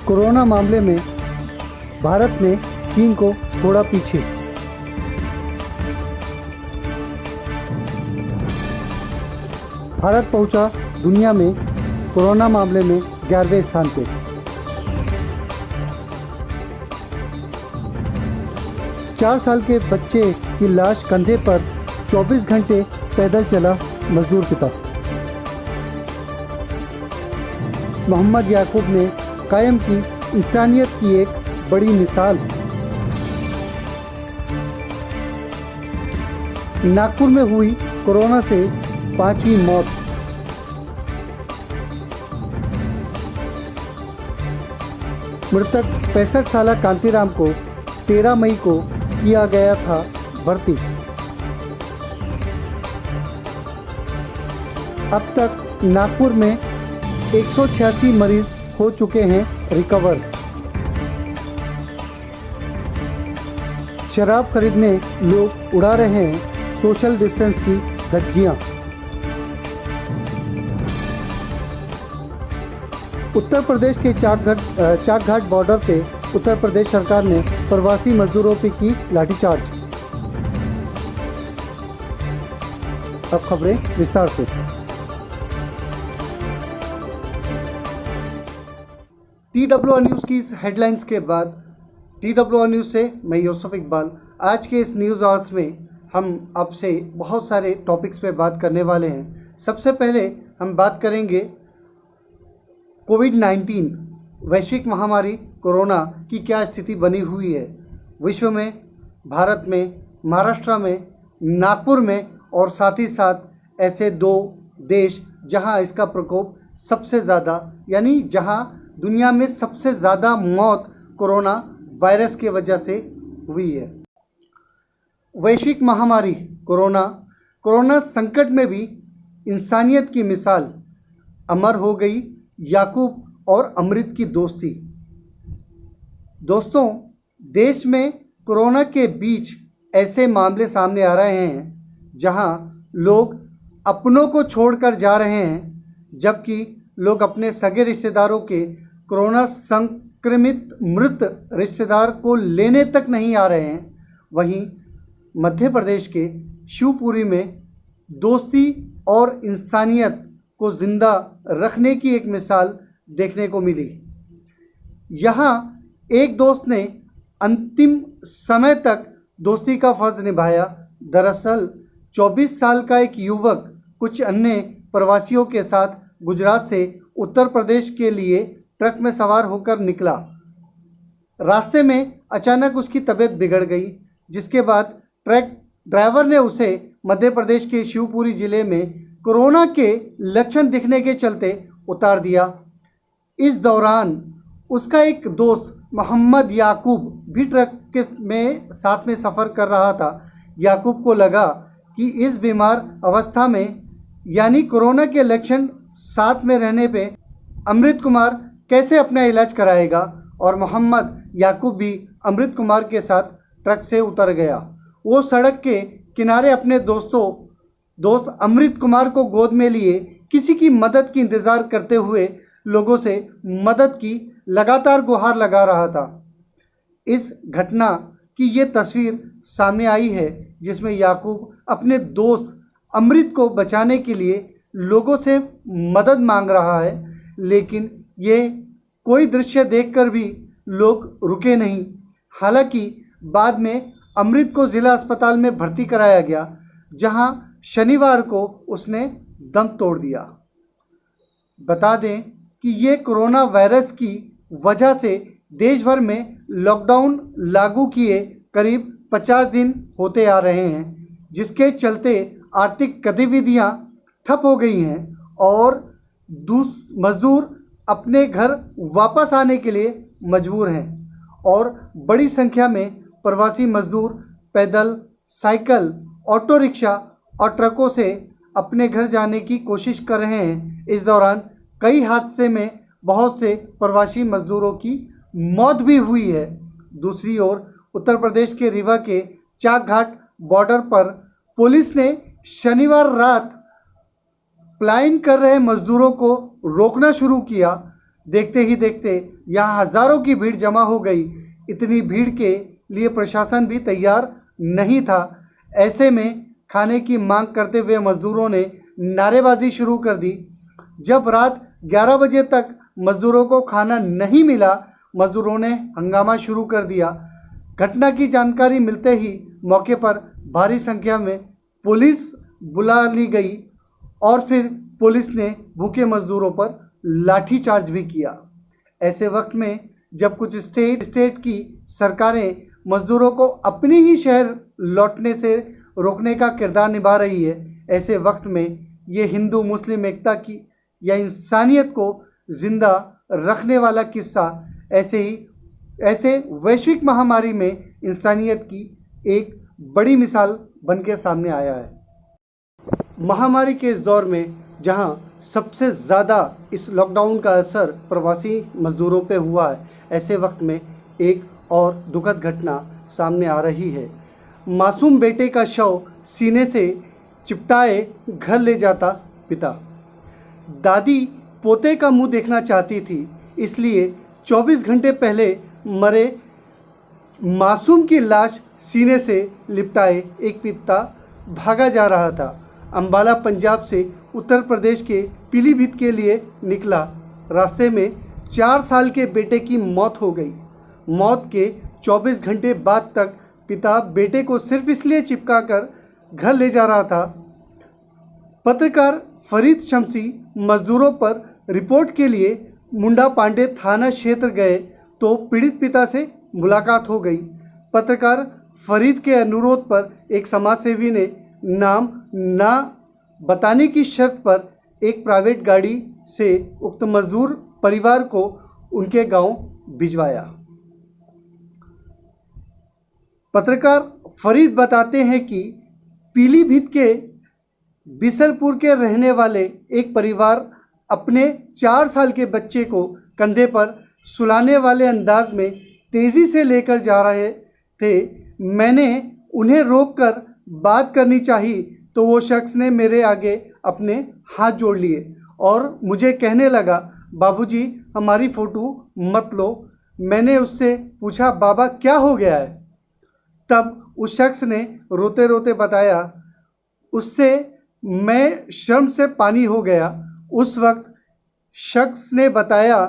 Corona मामले में भारत ने चीन को छोड़ा पीछे। भारत पहुंचा दुनिया में कोरोना मामले में 11वें स्थान पे। चार साल के बच्चे की लाश कंधे पर 24 घंटे पैदल चला मजदूर पिता। मोहम्मद याकूब ने कायम की इंसानियत की एक बड़ी मिसाल। नागपुर में हुई कोरोना से 5वीं मौत। मृतक 65 साला कांतीराम को 13 मई को किया गया था भर्ती। अब तक नागपुर में 186 मरीज हो चुके हैं रिकवर। शराब खरीदने लोग उड़ा रहे हैं सोशल डिस्टेंस की धज्जियां। उत्तर प्रदेश के चाकघाट बॉर्डर पे उत्तर प्रदेश सरकार ने प्रवासी मजदूरों पे की लाठीचार्ज। अब खबरें विस्तार से। TWR न्यूज़ की इस हेडलाइंस के बाद TWR न्यूज़ से मैं यूसुफ इकबाल। आज के इस न्यूज़ आवर्स में हम आपसे बहुत सारे टॉपिक्स पे बात करने वाले हैं। सबसे पहले हम बात करेंगे कोविड-19 वैश्विक महामारी कोरोना की क्या स्थिति बनी हुई है विश्व में, भारत में, महाराष्ट्र में, नागपुर में, और साथ ही साथ ऐसे दो देश जहां इसका प्रकोप सबसे ज़्यादा, यानी जहां दुनिया में सबसे ज़्यादा मौत कोरोना वायरस के वजह से हुई है। वैश्विक महामारी कोरोना संकट में भी इंसानियत की मिसाल। अमर हो गई याकूब और अमृत की दोस्ती। दोस्तों, देश में कोरोना के बीच ऐसे मामले सामने आ रहे हैं जहां लोग अपनों को छोड़कर जा रहे हैं, जबकि लोग अपने सगे रिश्तेदारों के कोरोना संक्रमित मृत रिश्तेदार को लेने तक नहीं आ रहे हैं। वहीं मध्य प्रदेश के शिवपुरी में दोस्ती और इंसानियत को जिंदा रखने की एक मिसाल देखने को मिली। यहाँ एक दोस्त ने अंतिम समय तक दोस्ती का फर्ज निभाया। दरअसल 24 साल का एक युवक कुछ अन्य प्रवासियों के साथ गुजरात से उत्तर प्रदेश के लिए ट्रक में सवार होकर निकला। रास्ते में अचानक उसकी तबीयत बिगड़ गई, जिसके बाद ट्रक ड्राइवर ने उसे मध्य प्रदेश के शिवपुरी ज़िले में कोरोना के लक्षण दिखने के चलते उतार दिया। इस दौरान उसका एक दोस्त मोहम्मद याकूब भी ट्रक में साथ में सफ़र कर रहा था। याकूब को लगा कि इस बीमार अवस्था में, यानी कोरोना के लक्षण साथ में रहने पे अमृत कुमार कैसे अपना इलाज कराएगा, और मोहम्मद याकूब भी अमृत कुमार के साथ ट्रक से उतर गया। वो सड़क के किनारे अपने दोस्त अमृत कुमार को गोद में लिए किसी की मदद की इंतज़ार करते हुए लोगों से मदद की लगातार गुहार लगा रहा था। इस घटना की ये तस्वीर सामने आई है जिसमें याकूब अपने दोस्त अमृत को बचाने के लिए लोगों से मदद मांग रहा है, लेकिन ये कोई दृश्य देखकर भी लोग रुके नहीं। हालांकि बाद में अमृत को ज़िला अस्पताल में भर्ती कराया गया, जहां शनिवार को उसने दम तोड़ दिया। बता दें कि ये कोरोना वायरस की वजह से देश भर में लॉकडाउन लागू किए करीब 50 दिन होते आ रहे हैं, जिसके चलते आर्थिक गतिविधियां ठप हो गई हैं और मजदूर अपने घर वापस आने के लिए मजबूर हैं, और बड़ी संख्या में प्रवासी मजदूर पैदल, साइकिल, ऑटो रिक्शा और ट्रकों से अपने घर जाने की कोशिश कर रहे हैं। इस दौरान कई हादसे में बहुत से प्रवासी मजदूरों की मौत भी हुई है। दूसरी ओर उत्तर प्रदेश के रीवा के चाकघाट बॉर्डर पर पुलिस ने शनिवार रात पलायन कर रहे मजदूरों को रोकना शुरू किया। देखते ही देखते यहाँ हजारों की भीड़ जमा हो गई। इतनी भीड़ के लिए प्रशासन भी तैयार नहीं था। ऐसे में खाने की मांग करते हुए मजदूरों ने नारेबाजी शुरू कर दी। जब रात 11 बजे तक मजदूरों को खाना नहीं मिला, मजदूरों ने हंगामा शुरू कर दिया। घटना की जानकारी मिलते ही मौके पर भारी संख्या में पुलिस बुला ली गई और फिर पुलिस ने भूखे मजदूरों पर लाठीचार्ज भी किया। ऐसे वक्त में जब कुछ स्टेट की सरकारें मजदूरों को अपने ही शहर लौटने से रोकने का किरदार निभा रही है, ऐसे वक्त में ये हिंदू मुस्लिम एकता की या इंसानियत को जिंदा रखने वाला किस्सा ऐसे वैश्विक महामारी में इंसानियत की एक बड़ी मिसाल बन के सामने आया है। महामारी के इस दौर में जहां सबसे ज़्यादा इस लॉकडाउन का असर प्रवासी मजदूरों पे हुआ है, ऐसे वक्त में एक और दुखद घटना सामने आ रही है। मासूम बेटे का शव सीने से चिपटाए घर ले जाता पिता। दादी पोते का मुंह देखना चाहती थी, इसलिए 24 घंटे पहले मरे मासूम की लाश सीने से लिपटाए एक पिता भागा जा रहा था। अंबाला पंजाब से उत्तर प्रदेश के पीलीभीत के लिए निकला। रास्ते में 4 साल के बेटे की मौत हो गई। मौत के 24 घंटे बाद तक पिता बेटे को सिर्फ इसलिए चिपका कर घर ले जा रहा था। पत्रकार फरीद शमसी मजदूरों पर रिपोर्ट के लिए मुंडा पांडे थाना क्षेत्र गए तो पीड़ित पिता से मुलाकात हो गई। पत्रकार फरीद के अनुरोध पर एक समाजसेवी ने नाम ना बताने की शर्त पर एक प्राइवेट गाड़ी से उक्त मजदूर परिवार को उनके गांव भिजवाया। पत्रकार फरीद बताते हैं कि पीलीभीत के बिसलपुर के रहने वाले एक परिवार अपने 4 साल के बच्चे को कंधे पर सुलाने वाले अंदाज में तेज़ी से लेकर जा रहे थे। मैंने उन्हें रोककर बात करनी चाहिए तो वो शख्स ने मेरे आगे अपने हाथ जोड़ लिए और मुझे कहने लगा, बाबूजी हमारी फ़ोटो मत लो। मैंने उससे पूछा, बाबा क्या हो गया है? तब उस शख्स ने रोते रोते बताया, उससे मैं शर्म से पानी हो गया। उस वक्त शख्स ने बताया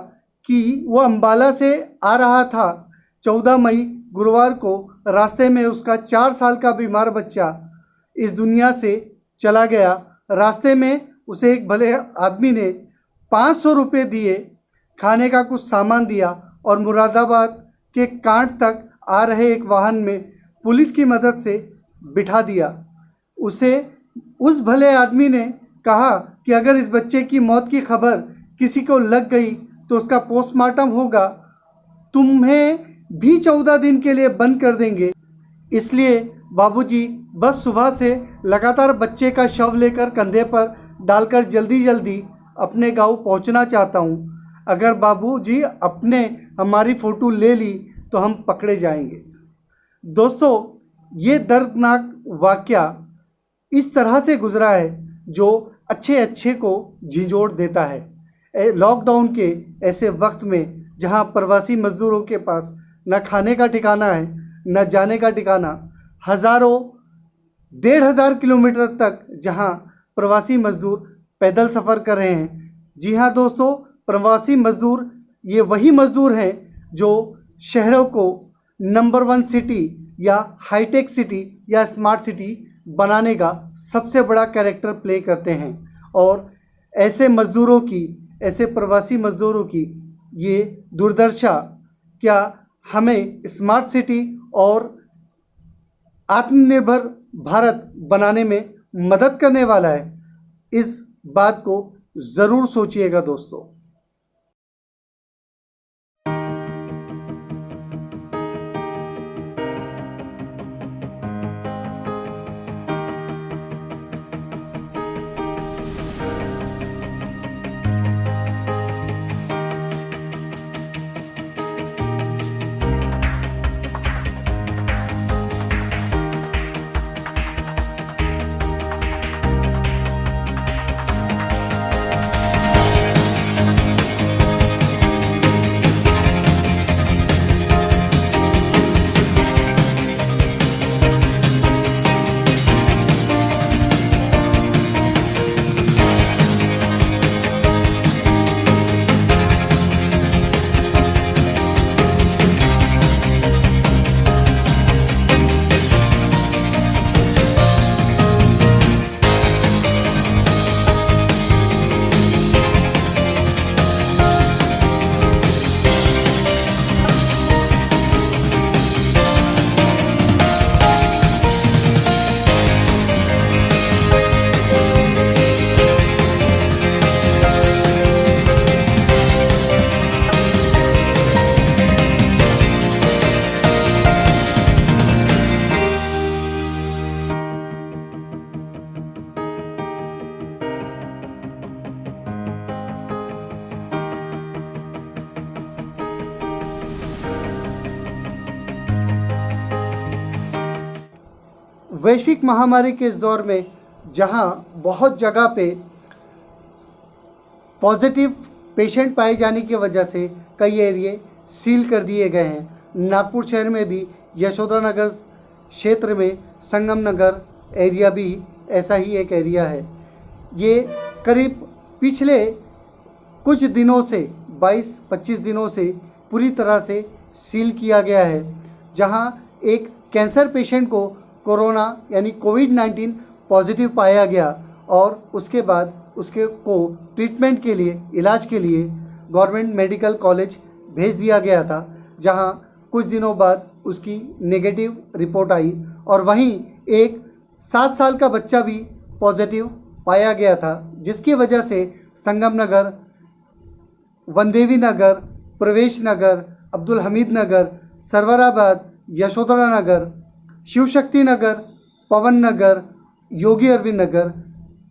कि वो अंबाला से आ रहा था। 14 मई गुरुवार को रास्ते में उसका 4 साल का बीमार बच्चा इस दुनिया से चला गया। रास्ते में उसे एक भले आदमी ने 500 रुपये दिए, खाने का कुछ सामान दिया और मुरादाबाद के कांट तक आ रहे एक वाहन में पुलिस की मदद से बिठा दिया। उस भले आदमी ने कहा कि अगर इस बच्चे की मौत की खबर किसी को लग गई तो उसका पोस्टमार्टम होगा, तुम्हें भी 14 दिन के लिए बंद कर देंगे। इसलिए बाबूजी बस सुबह से लगातार बच्चे का शव लेकर कंधे पर डालकर जल्दी जल्दी अपने गांव पहुंचना चाहता हूं। अगर बाबूजी अपने हमारी फ़ोटो ले ली तो हम पकड़े जाएंगे। दोस्तों, ये दर्दनाक वाक़या इस तरह से गुजरा है जो अच्छे को झिंझोड़ देता है। लॉकडाउन के ऐसे वक्त में जहां प्रवासी मजदूरों के पास न खाने का ठिकाना है न जाने का ठिकाना, हज़ारों 1,500 किलोमीटर तक जहां प्रवासी मजदूर पैदल सफ़र कर रहे हैं। जी हाँ दोस्तों, प्रवासी मजदूर ये वही मजदूर हैं जो शहरों को नंबर 1 सिटी या हाईटेक सिटी या स्मार्ट सिटी बनाने का सबसे बड़ा कैरेक्टर प्ले करते हैं। और ऐसे मज़दूरों की, ऐसे प्रवासी मज़दूरों की ये दुर्दशा क्या हमें स्मार्ट सिटी और आत्मनिर्भर भारत बनाने में मदद करने वाला है? इस बात को ज़रूर सोचिएगा दोस्तों। वैश्विक महामारी के इस दौर में जहां बहुत जगह पे पॉजिटिव पेशेंट पाए जाने की वजह से कई एरिए सील कर दिए गए हैं। नागपुर शहर में भी यशोधरा नगर क्षेत्र में संगम नगर एरिया भी ऐसा ही एक एरिया है। ये करीब पिछले कुछ दिनों से 22-25 दिनों से पूरी तरह से सील किया गया है, जहां एक कैंसर पेशेंट को कोरोना यानी कोविड-19 पॉजिटिव पाया गया और उसके बाद उसके को ट्रीटमेंट के लिए, इलाज के लिए गवर्नमेंट मेडिकल कॉलेज भेज दिया गया था, जहां कुछ दिनों बाद उसकी नेगेटिव रिपोर्ट आई। और वहीं एक 7 साल का बच्चा भी पॉजिटिव पाया गया था, जिसकी वजह से संगम नगर, वनदेवी नगर, प्रवेश नगर, अब्दुल हमीद नगर, सरवराबाद, यशोधरा नगर, शिवशक्ति नगर, पवन नगर, योगी अरविंद नगर,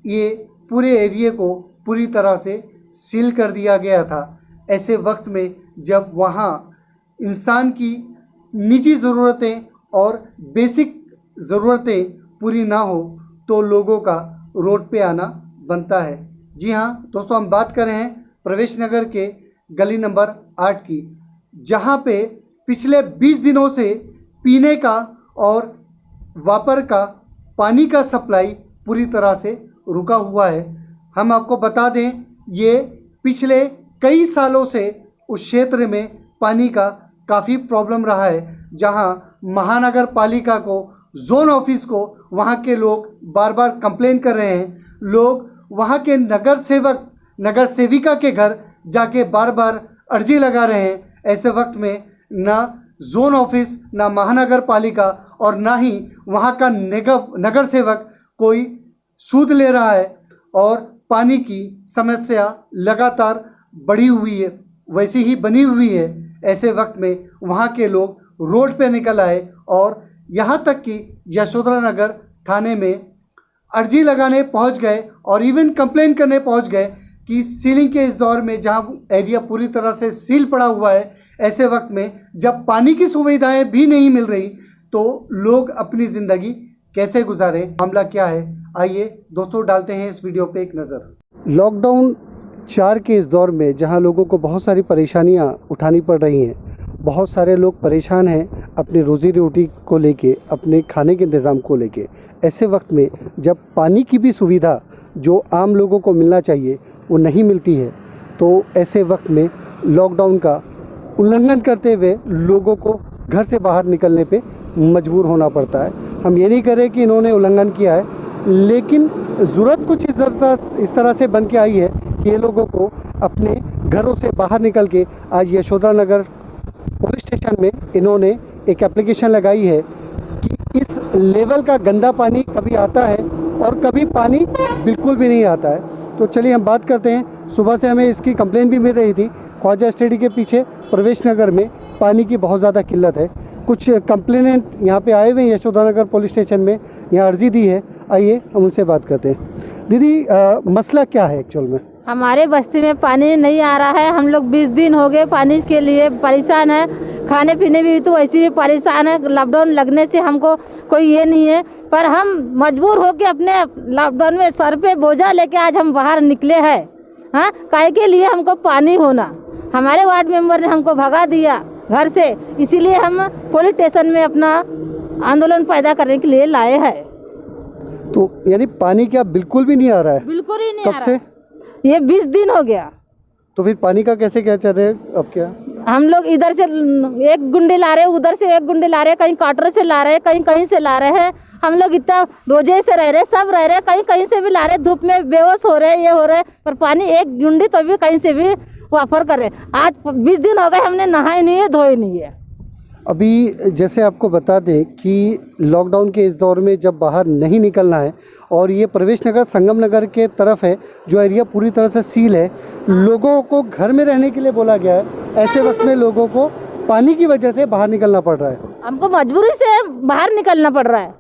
ये पूरे एरिए को पूरी तरह से सील कर दिया गया था। ऐसे वक्त में जब वहाँ इंसान की निजी ज़रूरतें और बेसिक ज़रूरतें पूरी ना हो तो लोगों का रोड पे आना बनता है। जी हाँ दोस्तों, हम बात कर रहे हैं प्रवेश नगर के गली नंबर 8 की, जहाँ पे पिछले 20 दिनों से पीने का और वापर का पानी का सप्लाई पूरी तरह से रुका हुआ है। हम आपको बता दें, ये पिछले कई सालों से उस क्षेत्र में पानी का काफ़ी प्रॉब्लम रहा है, जहाँ महानगर पालिका को, जोन ऑफिस को वहाँ के लोग बार बार कंप्लेन कर रहे हैं। लोग वहाँ के नगर सेवक, नगर सेविका के घर जाके बार बार अर्जी लगा रहे हैं। ऐसे वक्त में ना जोन ऑफिस, ना महानगर पालिका और ना ही वहाँ का नगर सेवक कोई सूद ले रहा है और पानी की समस्या लगातार बढ़ी हुई है, वैसी ही बनी हुई है। ऐसे वक्त में वहाँ के लोग रोड पे निकल आए और यहाँ तक कि यशोधरा नगर थाने में अर्जी लगाने पहुँच गए और इवन कंप्लेन करने पहुँच गए कि सीलिंग के इस दौर में जहाँ एरिया पूरी तरह से सील पड़ा हुआ है, ऐसे वक्त में जब पानी की सुविधाएं भी नहीं मिल रही तो लोग अपनी ज़िंदगी कैसे गुजारें, मामला क्या है, आइए दोस्तों डालते हैं इस वीडियो पे एक नज़र। लॉकडाउन 4 के इस दौर में जहां लोगों को बहुत सारी परेशानियां उठानी पड़ रही हैं, बहुत सारे लोग परेशान हैं अपनी रोज़ी रोटी को लेके, अपने खाने के इंतज़ाम को लेके। ऐसे वक्त में जब पानी की भी सुविधा जो आम लोगों को मिलना चाहिए वो नहीं मिलती है, तो ऐसे वक्त में लॉकडाउन का उल्लंघन करते हुए लोगों को घर से बाहर निकलने पे मजबूर होना पड़ता है। हम ये नहीं कह रहे कि इन्होंने उल्लंघन किया है, लेकिन ज़रूरत कुछ इस तरह से बन के आई है कि ये लोगों को अपने घरों से बाहर निकल के आज यशोधरा नगर पुलिस स्टेशन में इन्होंने एक एप्लीकेशन लगाई है कि इस लेवल का गंदा पानी कभी आता है और कभी पानी बिल्कुल भी नहीं आता है। तो चलिए हम बात करते हैं। सुबह से हमें इसकी कंप्लेन भी मिल रही थी, ख्वाजा स्टेडी के पीछे प्रवेश नगर में पानी की बहुत ज़्यादा किल्लत है। कुछ कंप्लेनेंट यहाँ पे आए हुए हैं यशोधरा नगर पुलिस स्टेशन में, यहाँ अर्जी दी है। आइए हम उनसे बात करते हैं। दीदी, मसला क्या है एक्चुअल में? हमारे बस्ती में पानी नहीं आ रहा है। हम लोग 20 दिन हो गए पानी के लिए परेशान है। खाने पीने भी तो वैसे भी परेशान है। लॉकडाउन लगने से हमको कोई ये नहीं है, पर हम मजबूर होकर अपने लॉकडाउन में सर पे बोझा लेके आज हम बाहर निकले हैं। हाँ, काहे के लिए? हमको पानी होना। हमारे वार्ड मेंबर ने हमको भगा दिया घर से, इसीलिए हम पुलिस स्टेशन में अपना आंदोलन पैदा करने के लिए लाए हैं। तो यानी पानी क्या बिल्कुल भी नहीं आ रहा है? बिल्कुल ही नहीं कब आ रहा से? ये 20 दिन हो गया। तो फिर पानी का कैसे क्या चल रहा है अब? क्या हम लोग इधर से एक गुंडे ला रहे हैं, उधर से एक गुंडे ला रहे हैं, कहीं क्वार्टर से ला रहे हैं, कहीं कहीं से ला रहे हैं। हम लोग इतना रोजे से रह रहे, सब रह रहे, कहीं कहीं से भी ला रहे, धूप में बेहोश हो रहे, ये हो रहे, पर पानी एक गुंडी तो भी कहीं से भी वाफर कर रहे। आज 20 दिन हो गए, हमने नहाए नहीं है, धोए नहीं है। अभी जैसे आपको बता दें कि लॉकडाउन के इस दौर में जब बाहर नहीं निकलना है और ये प्रवेश नगर संगम नगर के तरफ है जो एरिया पूरी तरह से सील है, लोगों को घर में रहने के लिए बोला गया है। ऐसे वक्त में लोगों को पानी की वजह से बाहर निकलना पड़ रहा है। हमको मजबूरी से बाहर निकलना पड़ रहा है।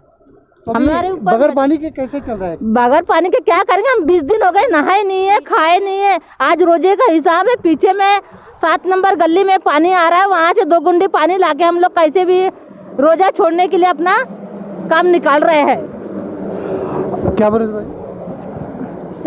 हमारे बगैर पानी के कैसे चल रहा है? बगैर पानी के क्या करेंगे? हम 20 दिन हो गए, नहाए नहीं है, खाए नहीं है। आज रोजे का हिसाब है। पीछे में 7 नंबर गली में पानी आ रहा है, वहाँ से 2 गुंडी पानी लाके हम लोग कैसे भी रोजा छोड़ने के लिए अपना काम निकाल रहे हैं। क्या बोले भाई?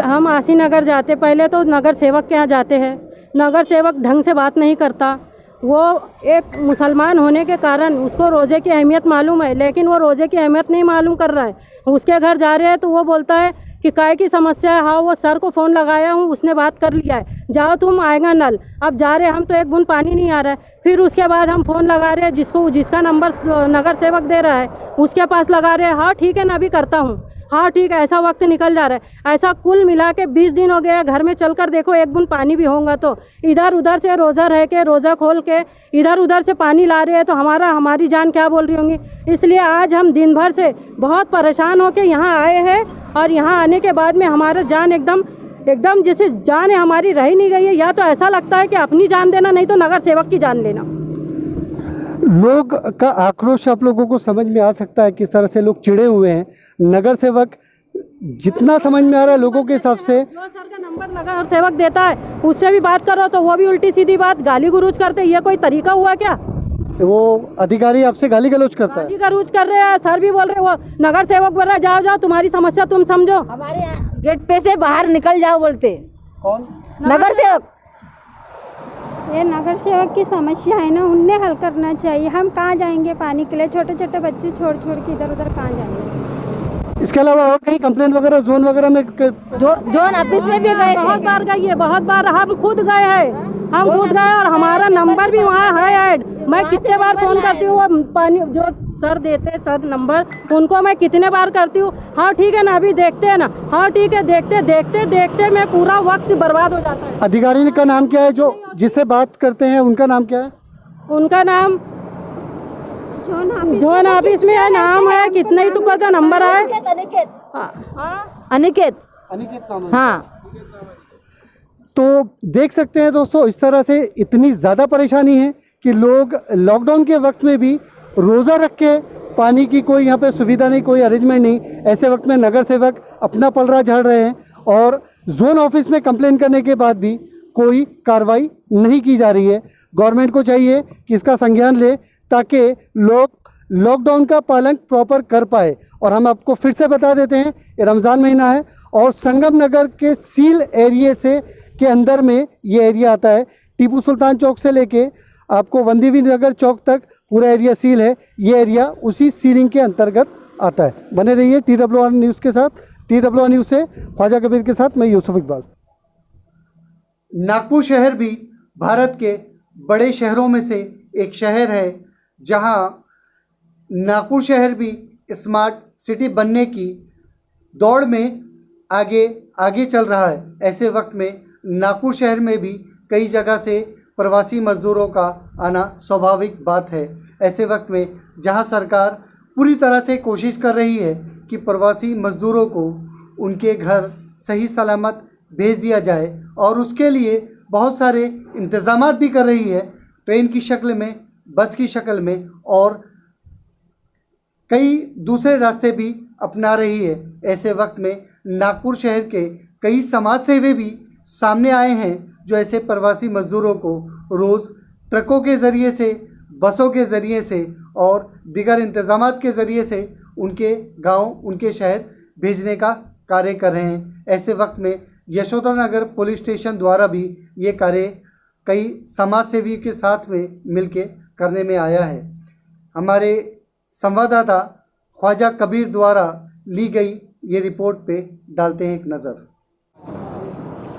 हम आसी नगर जाते, पहले तो नगर सेवक के यहाँ जाते हैं, नगर सेवक ढंग से बात नहीं करता। वो एक मुसलमान होने के कारण उसको रोज़े की अहमियत मालूम है, लेकिन वो रोज़े की अहमियत नहीं मालूम कर रहा है। उसके घर जा रहे हैं तो वो बोलता है कि काय की समस्या है। हाँ, वो सर को फ़ोन लगाया हूँ, उसने बात कर लिया है, जाओ तुम, आएगा नल। अब जा रहे हम तो एक बूंद पानी नहीं आ रहा है। फिर उसके बाद हम फ़ोन लगा रहे हैं जिसका नंबर नगर सेवक दे रहा है उसके पास लगा रहे हैं। हाँ ठीक है ना, अभी करता हूँ, हाँ ठीक है। ऐसा वक्त निकल जा रहा है। ऐसा कुल मिला के 20 दिन हो गया। घर में चलकर देखो, एक बूंद पानी भी होगा तो इधर उधर से रोज़ा रह के, रोज़ा खोल के इधर उधर से पानी ला रहे हैं, तो हमारी जान क्या बोल रही होंगी। इसलिए आज हम दिन भर से बहुत परेशान होकर यहाँ आए हैं, और यहाँ आने के बाद में हमारा जान एकदम जैसे जान है हमारी रह ही नहीं गई है। या तो ऐसा लगता है कि अपनी जान देना, नहीं तो नगर सेवक की जान लेना। लोग का आक्रोश आप लोगों को समझ में आ सकता है, किस तरह से लोग चिढ़े हुए हैं। नगर सेवक, जितना समझ में आ रहा है लोगों के हिसाब से, जो सर का नंबर नगर सेवक देता है उससे भी बात करो तो वो भी उल्टी सीधी बात, गाली गुरूज करते। ये कोई तरीका हुआ क्या? वो अधिकारी आपसे गाली गलौज करता है। गाली गलौज कर रहे हैं, सर भी बोल रहे, वो नगर सेवक बोल रहा है जाओ जाओ, तुम्हारी समस्या तुम समझो, हमारे गेट पे से बाहर निकल जाओ बोलते। कौन? नगर सेवक। ये नगर सेवक की समस्या है ना, उन्हें हल करना चाहिए। हम कहाँ जाएंगे पानी के लिए? छोटे छोटे बच्चे छोड़ के इधर उधर कहाँ जाएंगे? इसके अलावा और कहीं कंप्लेन वगैरह जोन वगैरह में जोन ऑफिस में भी गए, बहुत बार गई है, बहुत बार हम खुद गए हैं, और हमारा नंबर भी वहाँ है ऐड। मैं कितने बार फ़ोन करती हूँ, वो पानी जो सर देते सर नंबर, उनको मैं कितने बार करती हूँ, हाँ ठीक है ना, अभी देखते हैं ना, हाँ ठीक है, देखते मैं पूरा वक्त बर्बाद हो जाता है। अधिकारी का नाम क्या है जो जिससे बात करते हैं, उनका नाम क्या है? उनका नाम जोन ऑफिस में है, नाम है, कितने ही तुका का नंबर है, अनिकेत नाम है। हाँ। तो देख सकते हैं दोस्तों, इस तरह से इतनी ज़्यादा परेशानी है कि लोग लॉकडाउन के वक्त में भी रोज़ा रख के, पानी की कोई यहाँ पे सुविधा नहीं, कोई अरेंजमेंट नहीं, ऐसे वक्त में नगर सेवक अपना पलड़ा झाड़ रहे हैं, और जोन ऑफिस में कंप्लेन करने के बाद भी कोई कार्रवाई नहीं की जा रही है। गवर्नमेंट को चाहिए कि इसका संज्ञान ले, ताकि लोग लॉकडाउन का पालन प्रॉपर कर पाए। और हम आपको फिर से बता देते हैं, ये रमज़ान महीना है और संगम नगर के सील एरिए से के अंदर में ये एरिया आता है। टीपू सुल्तान चौक से लेके आपको वंदीवीर नगर चौक तक पूरा एरिया सील है। ये एरिया उसी सीलिंग के अंतर्गत आता है। बने रहिए TWR न्यूज़ के साथ। TWR न्यूज़ से ख्वाजा कबीर के साथ मैं यूसुफ इकबाल। नागपुर शहर भी भारत के बड़े शहरों में से एक शहर है, जहां नागपुर शहर भी स्मार्ट सिटी बनने की दौड़ में आगे चल रहा है। ऐसे वक्त में नागपुर शहर में भी कई जगह से प्रवासी मज़दूरों का आना स्वाभाविक बात है। ऐसे वक्त में जहां सरकार पूरी तरह से कोशिश कर रही है कि प्रवासी मज़दूरों को उनके घर सही सलामत भेज दिया जाए, और उसके लिए बहुत सारे इंतज़ामात भी कर रही है, ट्रेन की शक्ल में, बस की शक्ल में, और कई दूसरे रास्ते भी अपना रही है। ऐसे वक्त में नागपुर शहर के कई समाज सेवी भी सामने आए हैं, जो ऐसे प्रवासी मज़दूरों को रोज़ ट्रकों के ज़रिए से, बसों के ज़रिए से और दीगर इंतज़ामात के ज़रिए से उनके गांव, उनके शहर भेजने का कार्य कर रहे हैं। ऐसे वक्त में यशोधरा नगर पुलिस स्टेशन द्वारा भी ये कार्य कई समाज सेवी के साथ में मिलके करने में आया है। हमारे संवाददाता ख्वाजा कबीर द्वारा ली गई ये रिपोर्ट पे डालते हैं एक नज़र।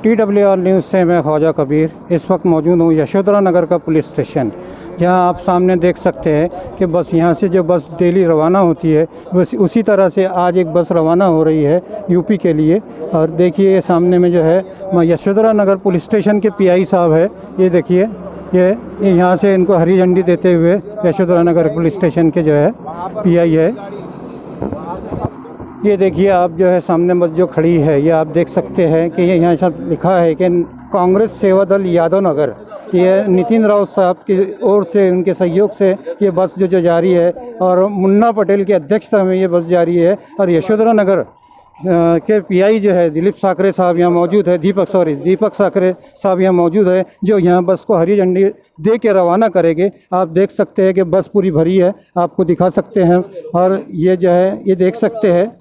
TWR न्यूज़ से मैं ख्वाजा कबीर इस वक्त मौजूद हूँ यशोधरा नगर का पुलिस स्टेशन, जहाँ आप सामने देख सकते हैं कि बस यहाँ से जो बस डेली रवाना होती है, बस उसी तरह से आज एक बस रवाना हो रही है यूपी के लिए। और देखिए ये सामने में जो है यशोधरा नगर पुलिस स्टेशन के PI साहब है, ये देखिए, ये यहाँ से इनको हरी झंडी देते हुए यशोधरा नगर पुलिस स्टेशन के जो है PI है। ये देखिए आप जो है सामने बस जो खड़ी है, ये आप देख सकते हैं कि ये यहाँ सब लिखा है कि कांग्रेस सेवा दल यादव नगर। ये नितिन राउत साहब की ओर से, उनके सहयोग से ये बस जो जारी है, और मुन्ना पटेल की अध्यक्षता में ये बस जारी है। और यशोधरा नगर के पीआई जो है दिलीप साकरे साहब यहाँ मौजूद है, दीपक साकरे साहब यहाँ मौजूद है, जो यहाँ बस को हरी झंडी दे के रवाना करेंगे। आप देख सकते हैं कि बस पूरी भरी है, आपको दिखा सकते हैं। और ये जो है ये देख सकते हैं,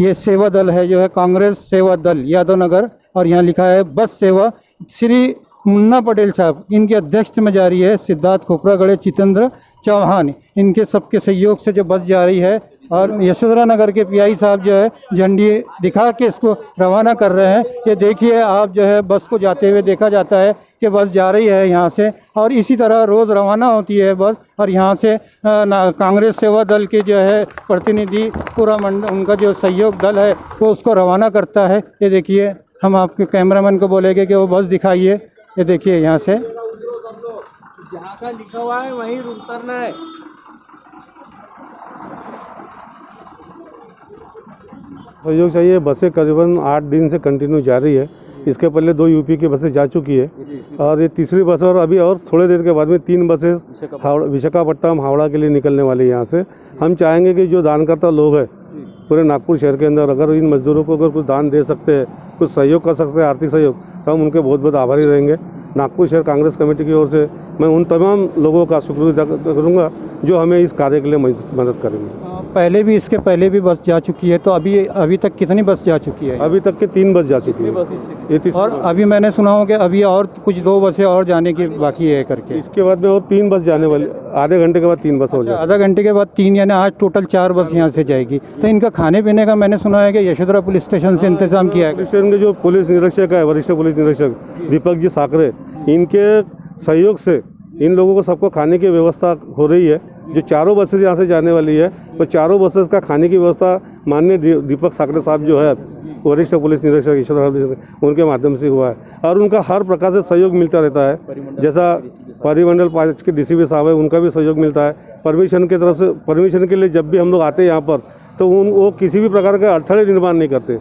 ये सेवा दल है जो है कांग्रेस सेवा दल यादव नगर, और यहाँ लिखा है बस सेवा श्री मुन्ना पटेल साहब, इनके अध्यक्ष में जा रही है। सिद्धार्थ खोपरागढ़े, जितेंद्र चौहान, इनके सबके सहयोग से जो बस जा रही है। और यशोधरा नगर के पीआई साहब जो है झंडी दिखा के इसको रवाना कर रहे हैं। ये देखिए आप जो है बस को जाते हुए देखा जाता है कि बस जा रही है यहाँ से, और इसी तरह रोज़ रवाना होती है बस। और यहाँ से कांग्रेस सेवा दल के जो है प्रतिनिधि पूरा उनका जो सहयोग दल है वो उसको रवाना करता है। ये देखिए, हम आपके कैमरामैन को बोलेंगे कि वो बस दिखाइए। ये देखिए यहाँ से जहाँ का लिखा हुआ है वहीं उतरना है। सहयोग चाहिए। बसें करीबन 8 दिन से कंटिन्यू जा रही है। इसके पहले 2 यूपी की बसें जा चुकी है और ये तीसरी बस, और अभी और थोड़े देर के बाद में 3 बसें विशाखापट्टनम हावड़ा के लिए निकलने वाली है यहाँ से। हम चाहेंगे कि जो दानकर्ता लोग हैं पूरे नागपुर शहर के अंदर, अगर इन मजदूरों को अगर कुछ दान दे सकते हैं, कुछ सहयोग कर सकते हैं, आर्थिक सहयोग, तो हम उनके बहुत बहुत आभारी रहेंगे। नागपुर शहर कांग्रेस कमेटी की ओर से मैं उन तमाम लोगों का शुक्रिया करूँगा जो हमें इस कार्य के लिए मदद करेंगे। पहले भी इसके पहले भी बस जा चुकी है, तो अभी तक कितनी बस जा चुकी है? अभी तक के 3 बस जा चुकी है। ये और अभी मैंने सुना हो कि अभी और कुछ 2 बसें और जाने की बाकी है करके। इसके बाद में और 3 बस जाने वाली, आधे घंटे के बाद 3 बस हो जाए। आधा घंटे के बाद 3, यानी आज टोटल 4 बस यहाँ से जाएगी। तो इनका खाने पीने का मैंने सुना है कि यशोधरा पुलिस स्टेशन से इंतजाम किया है। स्टेशन के जो पुलिस निरीक्षक है, वरिष्ठ पुलिस निरीक्षक दीपक जी साकरे, इनके सहयोग से इन लोगों को सबको खाने की व्यवस्था हो रही है। जो 4 बसेस यहाँ से जाने वाली है, तो 4 बसेस का खाने की व्यवस्था माननीय दीपक साकरे साहब जो है वरिष्ठ पुलिस निरीक्षक यशोधरा, उनके माध्यम से हुआ है। और उनका हर प्रकार से सहयोग मिलता रहता है। जैसा परिमंडल 5 के डीसीपी साहब है, उनका भी सहयोग मिलता है। परमिशन की तरफ से, परमिशन के लिए जब भी हम लोग आते हैं यहाँ पर, तो वो किसी भी प्रकार के अड़थड़े निर्माण नहीं करते,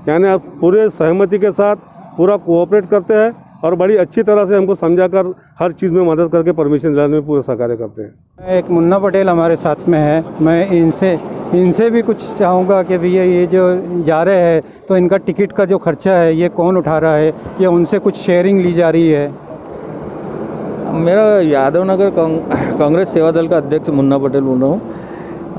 यानी आप पूरे सहमति के साथ पूरा कोऑपरेट करते हैं और बड़ी अच्छी तरह से हमको समझाकर हर चीज़ में मदद करके परमिशन दिलाने में पूरा सहकार्य करते हैं। एक मुन्ना पटेल हमारे साथ में है, मैं इनसे भी कुछ चाहूँगा कि भैया ये जो जा रहे हैं तो इनका टिकट का जो खर्चा है ये कौन उठा रहा है, या उनसे कुछ शेयरिंग ली जा रही है? मेरा यादव नगर कांग्रेस सेवा दल का अध्यक्ष मुन्ना पटेल बोल रहा हूँ।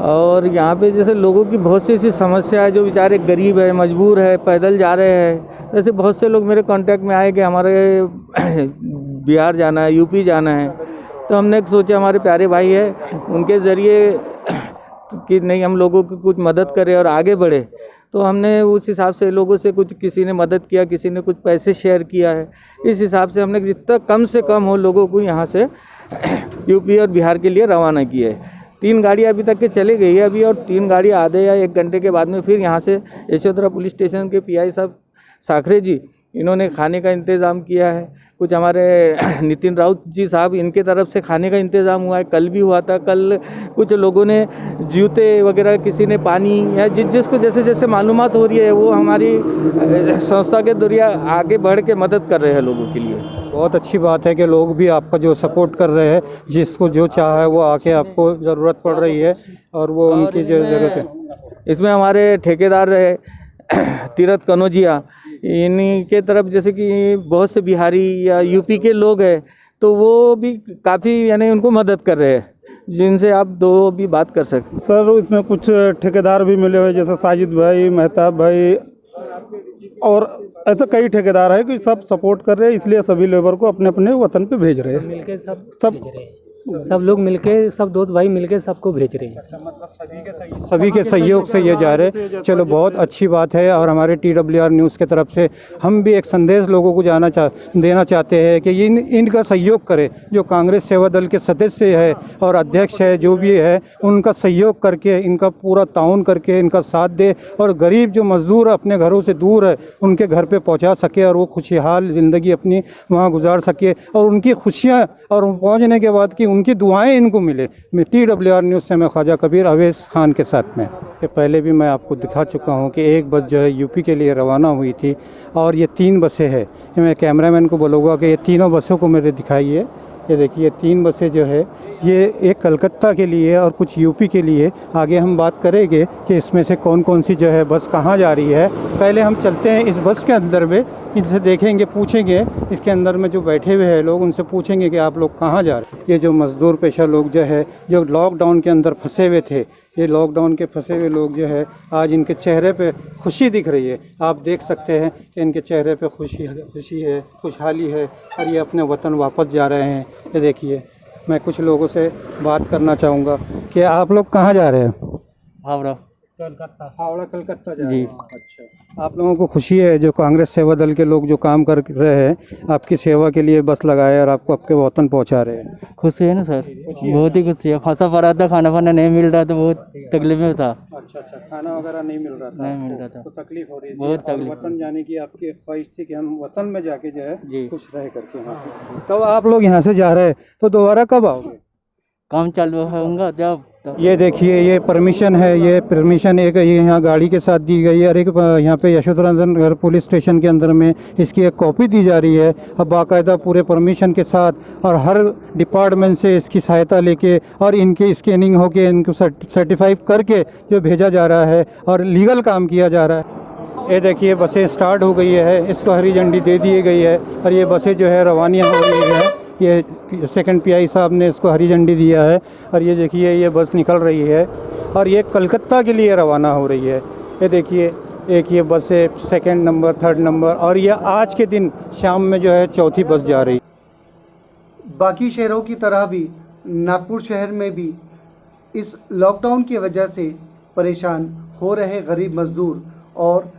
और यहाँ पे जैसे लोगों की बहुत सी ऐसी समस्या है, जो बेचारे गरीब है, मजबूर है, पैदल जा रहे हैं। जैसे बहुत से लोग मेरे कांटेक्ट में आए कि हमारे बिहार जाना है, यूपी जाना है, तो हमने सोचा हमारे प्यारे भाई है उनके ज़रिए कि नहीं हम लोगों की कुछ मदद करें और आगे बढ़े। तो हमने उस हिसाब से लोगों से कुछ, किसी ने मदद किया, किसी ने कुछ पैसे शेयर किया है। इस हिसाब से हमने जितना कम से कम हो लोगों को यहाँ से यूपी और बिहार के लिए रवाना किया है। 3 गाड़ी अभी तक के चली गई है अभी, और 3 गाड़ी आधे या 1 घंटे के बाद में फिर यहाँ से यशोधरा पुलिस स्टेशन के पीआई साहब साखरे जी, इन्होंने खाने का इंतज़ाम किया है। कुछ हमारे नितिन राउत जी साहब, इनके तरफ से खाने का इंतज़ाम हुआ है। कल भी हुआ था। कल कुछ लोगों ने जूते वगैरह, किसी ने पानी, या जिसको जैसे जैसे मालूमात हो रही है वो हमारी संस्था के जरिए आगे बढ़ के मदद कर रहे हैं लोगों के लिए। बहुत अच्छी बात है कि लोग भी आपका जो सपोर्ट कर रहे हैं, जिसको जो चाह है वो आके आपको ज़रूरत पड़ रही है और वो उनकी जो ज़रूरत है। इसमें हमारे ठेकेदार रहे तीरथ कनौजिया, इन्हीं के तरफ जैसे कि बहुत से बिहारी या यूपी के लोग हैं, तो वो भी काफ़ी यानी उनको मदद कर रहे हैं, जिनसे आप 2 भी बात कर सकते। सर इसमें कुछ ठेकेदार भी मिले हुए, जैसे साजिद भाई, मेहताब भाई, और ऐसे कई ठेकेदार हैं कि सब सपोर्ट कर रहे हैं। इसलिए सभी लेबर को अपने अपने वतन पे भेज रहे हैं। मिलके सब लोग मिलके, सब दोस्त भाई मिलके सबको भेज रहे हैं। सभी के सहयोग से ये जा रहे हैं। चलो बहुत अच्छी बात है। और हमारे TWR न्यूज़ के तरफ से हम भी एक संदेश लोगों को देना चाहते हैं कि इनका सहयोग करें। जो कांग्रेस सेवा दल के सदस्य है और अध्यक्ष है, जो भी है, उनका सहयोग करके, इनका पूरा ताउन करके इनका साथ दे, और गरीब जो मजदूर अपने घरों से दूर है उनके घर पे पहुंचा सके, और वो खुशहाल ज़िंदगी अपनी वहाँ गुजार सके, और उनकी खुशियाँ और पहुँचने के बाद की उनकी दुआएं इनको मिले। मैं TWR न्यूज़ से मैं ख्वाजा कबीर अवैस खान के साथ में। कि पहले भी मैं आपको दिखा चुका हूं कि एक बस जो है यूपी के लिए रवाना हुई थी, और ये 3 बसें हैं। मैं कैमरामैन को बोलूँगा कि ये तीनों बसों को मेरे दिखाइए। ये देखिए 3 बसें जो है ये एक कलकत्ता के लिए और कुछ यूपी के लिए। आगे हम बात करेंगे कि इसमें से कौन कौन सी जो है बस कहाँ जा रही है। पहले हम चलते हैं इस बस के अंदर में, इनसे देखेंगे, पूछेंगे इसके अंदर में जो बैठे हुए हैं लोग, उनसे पूछेंगे कि आप लोग कहाँ जा रहे हैं। ये जो मज़दूर पेशा लोग जो है, जो लॉकडाउन के अंदर फंसे हुए थे, ये लॉकडाउन के फंसे हुए लोग जो है, आज इनके चेहरे पे खुशी दिख रही है। आप देख सकते हैं कि इनके चेहरे पे खुशी है, खुशहाली है, और ये अपने वतन वापस जा रहे हैं। ये देखिए, मैं कुछ लोगों से बात करना चाहूँगा कि आप लोग कहाँ जा रहे हैं? हावड़ा हावड़ा कलकत्ता जा रहे हैं। अच्छा, आप लोगों को खुशी है जो कांग्रेस सेवा दल के लोग जो काम कर रहे हैं, आपकी सेवा के लिए बस लगाए और आपको आपके वतन पहुंचा रहे हैं? खुशी है ना सर, बहुत ही खुशी है। फंसा पड़ा था, खाना वाना नहीं मिल रहा था, बहुत तकलीफ में था। अच्छा, खाना वगैरह नहीं मिल रहा था, तो तकलीफ हो रही थी, बहुत तकलीफ। वतन जाने की आपकी ख्वाहिश थी कि हम वतन में जाके जो है खुश रह करके यहाँ पे। तो आप लोग यहाँ से जा रहे हैं, तो दोबारा कब आओगे? काम चालू होगा जब। ये देखिए, ये परमिशन है, ये परमिशन एक ये यहाँ गाड़ी के साथ दी गई है, और एक यहाँ पे यशोधरा नगर पुलिस स्टेशन के अंदर में इसकी एक कॉपी दी जा रही है, अब बाकायदा पूरे परमिशन के साथ, और हर डिपार्टमेंट से इसकी सहायता लेके और इनकी स्कैनिंग होके इनको सर्टिफाई करके जो भेजा जा रहा है और लीगल काम किया जा रहा है। ये देखिए, बसें स्टार्ट हो गई है, इसको हरी झंडी दे दी गई है, और ये बसें जो है रवानियाँ हो रही है। ये सेकंड पीआई साहब ने इसको हरी झंडी दिया है, और ये देखिए, ये बस निकल रही है और ये कलकत्ता के लिए रवाना हो रही है। ये देखिए, एक ये बस है, सेकंड नंबर, थर्ड नंबर, और ये आज के दिन शाम में जो है चौथी बस जा रही है। बाकी शहरों की तरह भी नागपुर शहर में भी इस लॉकडाउन की वजह से परेशान हो रहे गरीब मज़दूर और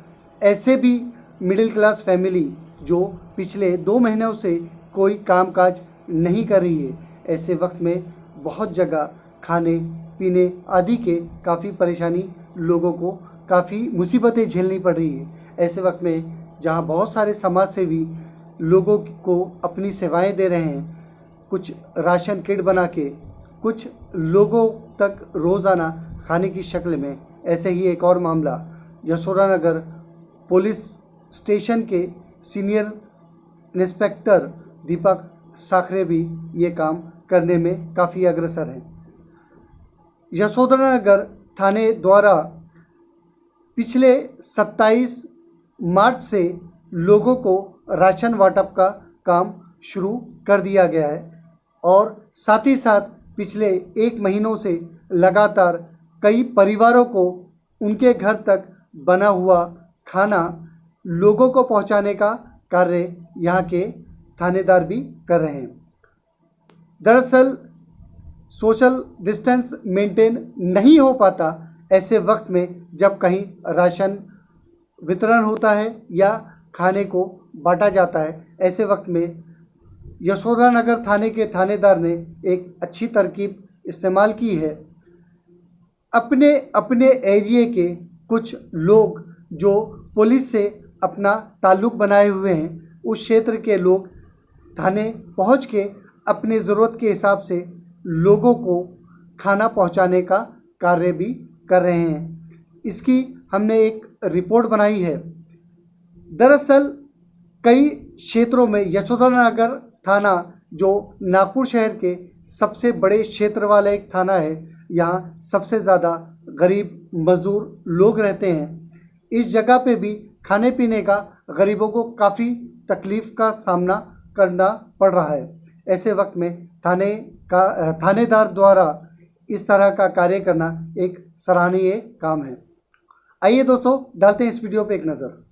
ऐसे भी मिडिल क्लास फैमिली जो पिछले 2 महीनों से कोई कामकाज नहीं कर रही है, ऐसे वक्त में बहुत जगह खाने पीने आदि के काफ़ी परेशानी लोगों को, काफ़ी मुसीबतें झेलनी पड़ रही है। ऐसे वक्त में जहां बहुत सारे समाज सेवी लोगों को अपनी सेवाएं दे रहे हैं, कुछ राशन किट बना के कुछ लोगों तक रोज़ाना खाने की शक्ल में, ऐसे ही एक और मामला यशोधरा नगर पुलिस स्टेशन के सीनियर इंस्पेक्टर दीपक साखरे भी ये काम करने में काफ़ी अग्रसर हैं। यशोधरा नगर थाने द्वारा पिछले 27 मार्च से लोगों को राशन वाटप का काम शुरू कर दिया गया है, और साथ ही साथ पिछले 1 महीनों से लगातार कई परिवारों को उनके घर तक बना हुआ खाना लोगों को पहुंचाने का कार्य यहाँ के थानेदार भी कर रहे हैं। दरअसल सोशल डिस्टेंस मेंटेन नहीं हो पाता ऐसे वक्त में, जब कहीं राशन वितरण होता है या खाने को बांटा जाता है, ऐसे वक्त में यशोधरा नगर थाने के थानेदार ने एक अच्छी तरकीब इस्तेमाल की है। अपने अपने एरिए के कुछ लोग जो पुलिस से अपना ताल्लुक़ बनाए हुए हैं, उस क्षेत्र के लोग थाने पहुंच के अपने ज़रूरत के हिसाब से लोगों को खाना पहुंचाने का कार्य भी कर रहे हैं। इसकी हमने एक रिपोर्ट बनाई है। दरअसल कई क्षेत्रों में यशोधरा नगर थाना, जो नागपुर शहर के सबसे बड़े क्षेत्र वाला एक थाना है, यहाँ सबसे ज़्यादा गरीब मज़दूर लोग रहते हैं। इस जगह पे भी खाने पीने का गरीबों को काफ़ी तकलीफ़ का सामना करना पड़ रहा है। ऐसे वक्त में थानेदार द्वारा इस तरह का कार्य करना एक सराहनीय काम है। आइए दोस्तों, डालते हैं इस वीडियो पे एक नज़र।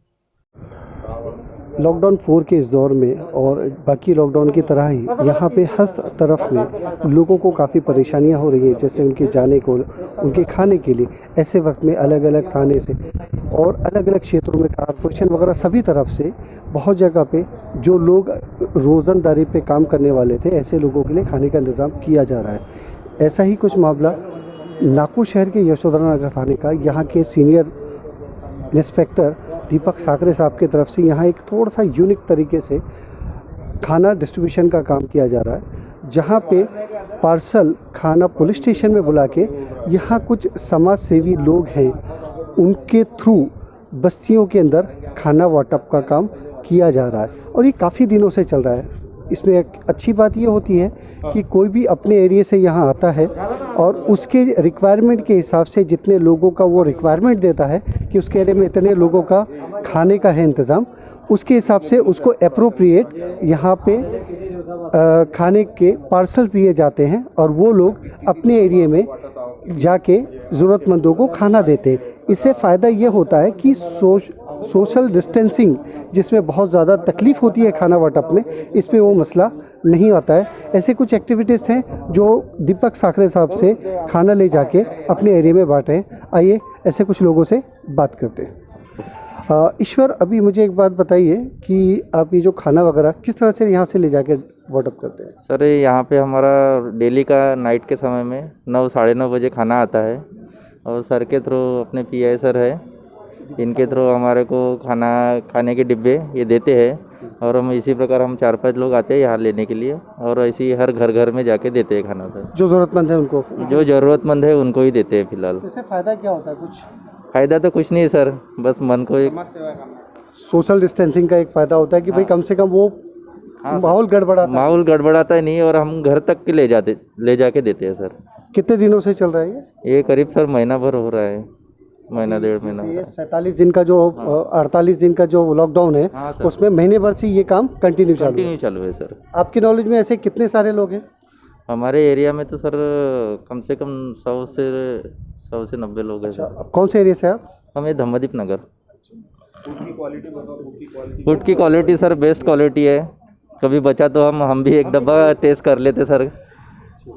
लॉकडाउन 4 के इस दौर में और बाकी लॉकडाउन की तरह ही यहाँ पे हर तरफ में लोगों को काफ़ी परेशानियाँ हो रही हैं, जैसे उनके जाने को, उनके खाने के लिए। ऐसे वक्त में अलग अलग थाने से और अलग अलग क्षेत्रों में कारपोरेशन वगैरह सभी तरफ से बहुत जगह पे जो लोग रोज़नदारी पे काम करने वाले थे, ऐसे लोगों के लिए खाने का इंतज़ाम किया जा रहा है। ऐसा ही कुछ मामला नागपुर शहर के यशोधरा नगर थाने का, यहाँ के सीनियर इंस्पेक्टर दीपक साखरे साहब की तरफ से यहाँ एक थोड़ा सा यूनिक तरीके से खाना डिस्ट्रीब्यूशन का काम किया जा रहा है, जहाँ पे पार्सल खाना पुलिस स्टेशन में बुला के यहाँ कुछ समाज सेवी लोग हैं, उनके थ्रू बस्तियों के अंदर खाना वाटप का काम किया जा रहा है। और ये काफ़ी दिनों से चल रहा है। इसमें एक अच्छी बात ये होती है कि कोई भी अपने एरिया से यहाँ आता है और उसके रिक्वायरमेंट के हिसाब से जितने लोगों का वो रिक्वायरमेंट देता है कि उसके एरिया में इतने लोगों का खाने का है इंतज़ाम, उसके हिसाब से उसको अप्रोप्रिएट यहाँ पे खाने के पार्सल्स दिए जाते हैं और वो लोग अपने एरिया में जाके ज़रूरतमंदों को खाना देते हैं। इससे फ़ायदा ये होता है कि सोशल डिस्टेंसिंग जिसमें बहुत ज़्यादा तकलीफ़ होती है खाना वाटप में, इसमें वो मसला नहीं आता है। ऐसे कुछ एक्टिविटीज़ हैं जो दीपक साखरे साहब से खाना ले जाके अपने एरिया में बांटे हैं। आइए ऐसे कुछ लोगों से बात करते हैं। ईश्वर, अभी मुझे एक बात बताइए कि आप ये जो खाना वगैरह किस तरह से यहाँ से ले जाके वाटअप करते हैं? सर यहाँ पे हमारा डेली का नाइट के समय में 9 साढ़े 9 बजे खाना आता है और सर के थ्रू अपने पीआई सर है, इनके थ्रू हमारे को खाने के डिब्बे ये देते हैं और हम इसी प्रकार हम 4-5 लोग आते हैं यहाँ लेने के लिए और ऐसे ही हर घर में जाके देते हैं खाना। सर जो ज़रूरतमंद है उनको, जो ज़रूरतमंद है उनको ही देते हैं फिलहाल। इससे फ़ायदा क्या होता है? कुछ फ़ायदा तो कुछ नहीं है सर, बस मन को एक सोशल डिस्टेंसिंग का एक फ़ायदा होता है कि भाई कम से कम वो माहौल गड़बड़ाता है नहीं और हम घर तक के ले जाके देते हैं सर। कितने दिनों से चल रहा है ये? करीब सर महीना भर हो रहा है, महीना 1.5 महीना। ये 47 दिन का जो 48 दिन का जो लॉकडाउन है, उसमें महीने भर से ये काम कंटिन्यू चालू है सर। आपके नॉलेज में ऐसे कितने सारे लोग हैं? हमारे एरिया में तो सर कम से कम 100 से 90 लोग हैं। कौन से एरिया से आप? हमें धम्मदीप नगर। फूड की क्वालिटी सर बेस्ट क्वालिटी है। कभी बचा तो हम भी एक डब्बा टेस्ट कर लेते सर,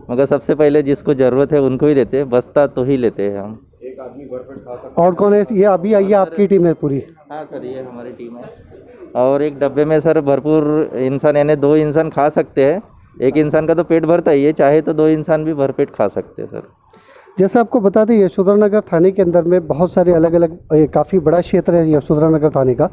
मगर सबसे पहले जिसको ज़रूरत है उनको ही देते हैं, बचता तो ही लेते हैं हम। एक आदमी भरपेट खा सकता है। और कौन है ये? अभी आइए, आपकी टीम है पूरी? हाँ सर, ये हमारी टीम है और एक डब्बे में सर भरपूर इंसान, यानी 2 इंसान खा सकते हैं। एक इंसान का तो पेट भरता ही है, चाहे तो 2 इंसान भी भरपेट खा सकते हैं सर। जैसे आपको बता दें, यशोधरा नगर थाने के अंदर में बहुत सारे अलग अलग काफ़ी बड़ा क्षेत्र है यशोधरा नगर थाने का।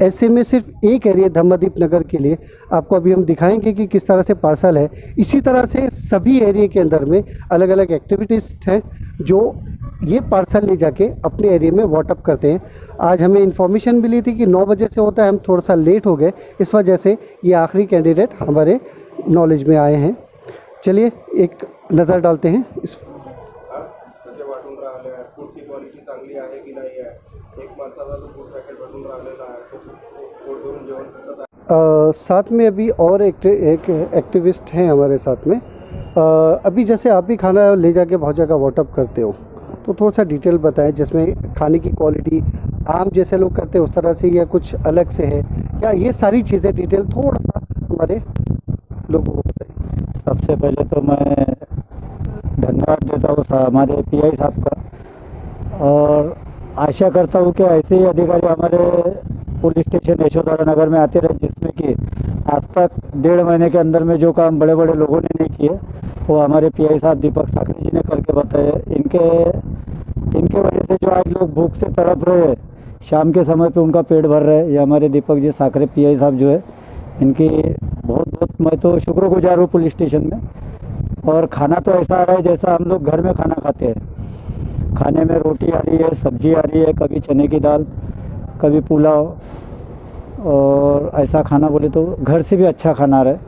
ऐसे में सिर्फ एक एरिया धम्मदीप नगर के लिए आपको अभी हम दिखाएंगे कि किस तरह से पार्सल है। इसी तरह से सभी एरिया के अंदर में अलग अलग एक्टिविटीज़ हैं जो ये पार्सल ले जाके अपने एरिया में वाटअप करते हैं। आज हमें इन्फॉर्मेशन मिली थी कि 9 बजे से होता है, हम थोड़ा सा लेट हो गए, इस वजह से ये आखिरी कैंडिडेट हमारे नॉलेज में आए हैं। चलिए एक नज़र डालते हैं इस। साथ में अभी और एक एक्टिविस्ट हैं हमारे साथ में। अभी जैसे आप भी खाना ले जाके बहुत जगह वाटअप करते हो, तो थोड़ा सा डिटेल बताएं जिसमें खाने की क्वालिटी आम जैसे लोग करते हैं उस तरह से या कुछ अलग से है क्या? ये सारी चीज़ें डिटेल थोड़ा सा हमारे लोगों को बताएं। सबसे पहले तो मैं धन्यवाद देता हूँ हमारे पीआई साहब का और आशा करता हूँ कि ऐसे ही अधिकारी हमारे पुलिस स्टेशन यशोधरा नगर में आते रहे, जिसमें कि आज तक 1.5 महीने के अंदर में जो काम बड़े बड़े लोगों ने नहीं किए वो हमारे पीआई साहब दीपक साखरे जी ने करके बताए। इनके वजह से जो आज लोग भूख से तड़प रहे हैं, शाम के समय पे उनका पेट भर रहे हैं, ये हमारे दीपक जी साखरे पीआई साहब जो है, इनकी बहुत मैं तो शुक्रगुजार हूँ पुलिस स्टेशन में। और खाना तो ऐसा आ रहा है जैसा हम लोग घर में खाना खाते हैं। खाने में रोटी आ रही है, सब्जी आ रही है, कभी चने की दाल, कभी पुलाव, और ऐसा खाना बोले तो घर से भी अच्छा खाना आ रहा है,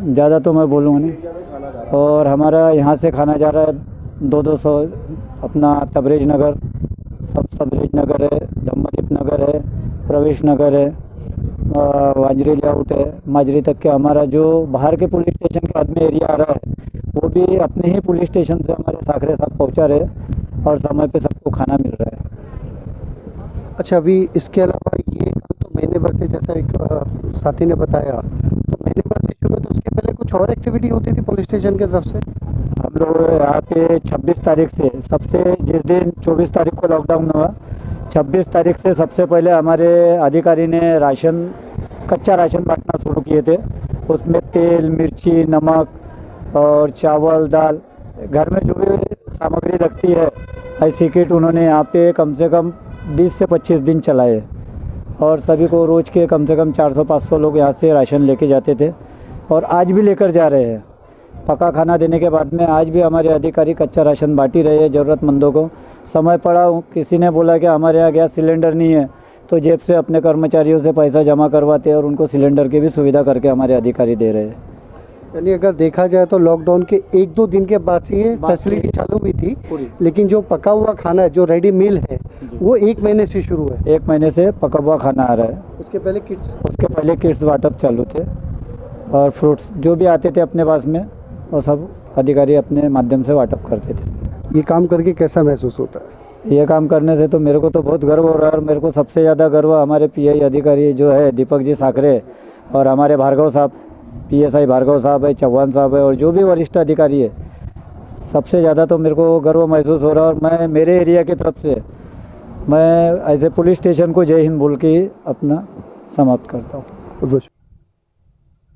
ज़्यादा तो मैं बोलूँगा नहीं। और हमारा यहाँ से खाना जा रहा है 200 अपना तबरेज नगर, तबरेज नगर है, धम्मदीप नगर है, प्रवेश नगर है, वांजरी लेआउट है, माजरी तक के हमारा जो बाहर के पुलिस स्टेशन के बाद में एरिया आ रहा है वो भी अपने ही पुलिस स्टेशन से हमारे साखरे साहब पहुँचा रहे और समय पे सबको खाना मिल रहा है। अच्छा, अभी इसके अलावा ये तो महीने भर से, जैसा एक साथी ने बताया, तो महीने भर से शुरू, तो उसके पहले कुछ और एक्टिविटी होती थी पुलिस स्टेशन की तरफ से? हम लोग यहाँ पे 26 तारीख से सबसे, जिस दिन 24 तारीख को लॉकडाउन हुआ, 26 तारीख से सबसे पहले हमारे अधिकारी ने कच्चा राशन बांटना शुरू किए थे। उसमें तेल, मिर्ची, नमक और चावल, दाल, घर में जो भी सामग्री लगती है ऐसी किट उन्होंने यहाँ पे कम से कम 20 से 25 दिन चलाए और सभी को रोज़ के कम से कम 400-500 लोग यहाँ से राशन लेके जाते थे और आज भी लेकर जा रहे हैं। पका खाना देने के बाद में आज भी हमारे अधिकारी कच्चा राशन बांट ही रहे हैं ज़रूरतमंदों को। समय पड़ा, किसी ने बोला कि हमारे यहाँ गैस सिलेंडर नहीं है, तो जेब से अपने कर्मचारियों से पैसा जमा करवाते हैं और उनको सिलेंडर की भी सुविधा करके हमारे अधिकारी दे रहे हैं। यानी अगर देखा जाए तो लॉकडाउन के 1-2 दिन के बाद से ये फैसिलिटी चालू हुई थी, लेकिन जो पका हुआ खाना है, जो रेडी मील है, वो 1 महीने से शुरू है। 1 महीने से पका हुआ खाना आ रहा है। उसके पहले किट्स वाटअप चालू थे और फ्रूट्स जो भी आते थे अपने पास में वो सब अधिकारी अपने माध्यम से वाटअप करते थे। ये काम करके कैसा महसूस होता है? ये काम करने से तो मेरे को तो बहुत गर्व हो रहा है और मेरे को सबसे ज़्यादा गर्व हमारे पीआई अधिकारी जो है दीपक जी साकरे और हमारे भार्गव साहब, पीएसआई भार्गव साहब है, चौहान साहब है और जो भी वरिष्ठ अधिकारी है, सबसे ज़्यादा तो मेरे को गर्व महसूस हो रहा है। और मैं मेरे एरिया की तरफ से मैं ऐसे पुलिस स्टेशन को जय हिंद बोल के अपना समाप्त करता हूँ।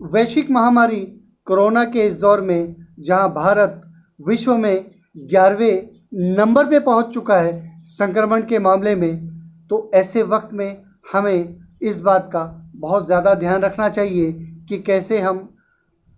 वैश्विक महामारी कोरोना के इस दौर में जहां भारत विश्व में 11वें नंबर पे पहुंच चुका है संक्रमण के मामले में, तो ऐसे वक्त में हमें इस बात का बहुत ज़्यादा ध्यान रखना चाहिए कि कैसे हम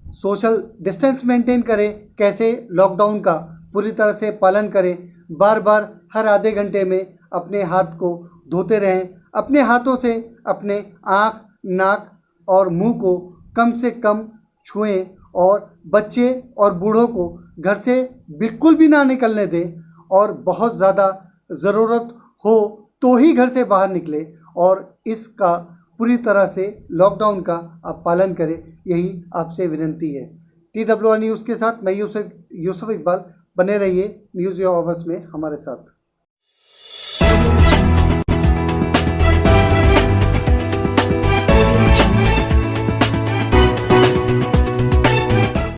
सोशल डिस्टेंस मेंटेन करें, कैसे लॉकडाउन का पूरी तरह से पालन करें, बार बार हर आधे घंटे में अपने हाथ को धोते रहें, अपने हाथों से अपने आँख, नाक और मुंह को कम से कम छुएं और बच्चे और बूढ़ों को घर से बिल्कुल भी ना निकलने दें और बहुत ज़्यादा ज़रूरत हो तो ही घर से बाहर निकले और इसका पूरी तरह से लॉकडाउन का आप पालन करें, यही आपसे विनती है। TWR न्यूज़ के साथ मैं यूसुफ इकबाल, बने रहिए न्यूज़ आवर्स में हमारे साथ।